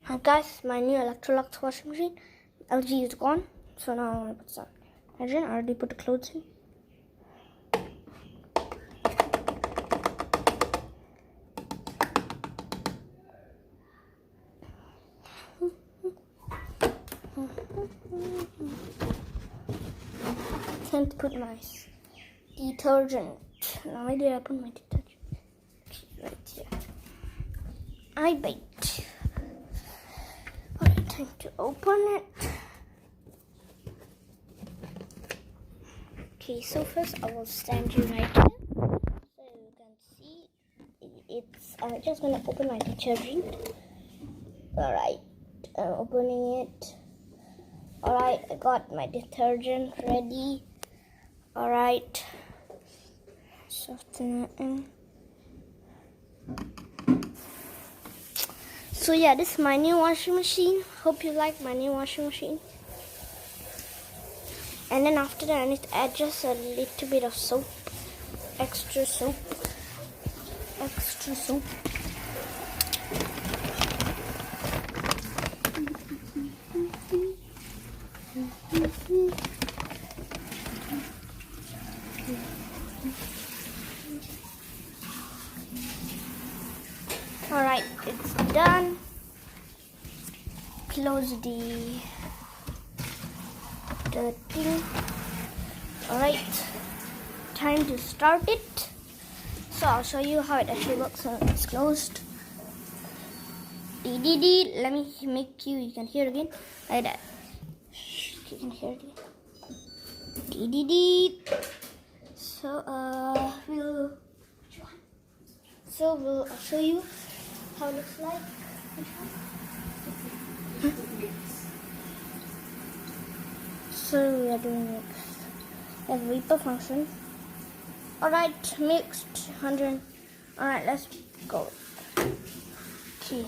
Hi guys, my new Electrolux washing machine. LG is gone, so now I'm gonna put some detergent. I already put the clothes in. Time to put my detergent. Now where did I put my detergent? Right here. I baked. Alright, time to open it. Okay, so first I will stand you right here so you can see it's. I'm just gonna open my detergent. Alright, I'm opening it. Alright, I got my detergent ready. Alright, soften it in. So yeah, this is my new washing machine. Hope you like my new washing machine. And then after that I need to add just a little bit of soap. Extra soap. Alright, it's done. Close the thing. Alright, time to start it. So I'll show you how it actually works when it's closed. Let me make you can hear it again. Like that. You can hear it again. So I'll show you how it looks like. So we are doing mixed. We have Reaper function. Alright, mixed 100. Alright, let's go. Okay.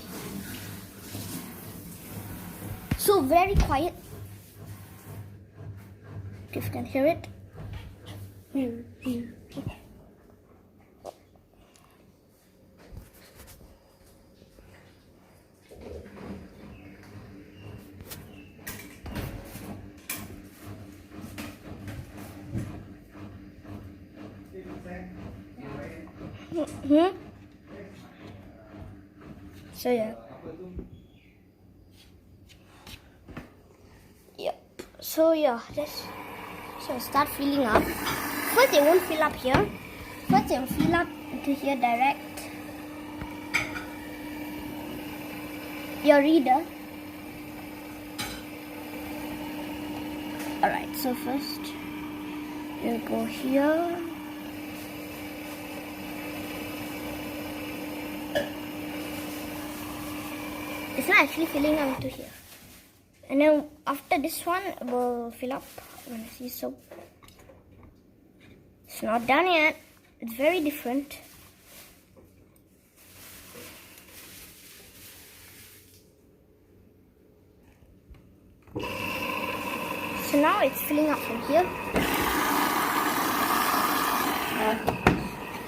So very quiet. If you can hear it. So yeah. Yep. So yeah, so start filling up. First it won't fill up here. First it will fill up to here direct. Your reader. Alright, so first you'll go here. It's not actually filling up to here. And then after this one, we'll fill up when I see soap. It's not done yet. It's very different. So now it's filling up from here.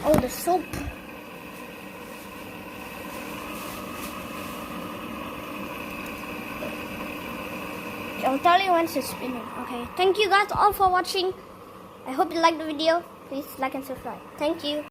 Oh, the soap. I'll tell you once it's spinning. Okay. Thank you guys all for watching. I hope you liked the video. Please like and subscribe. Thank you.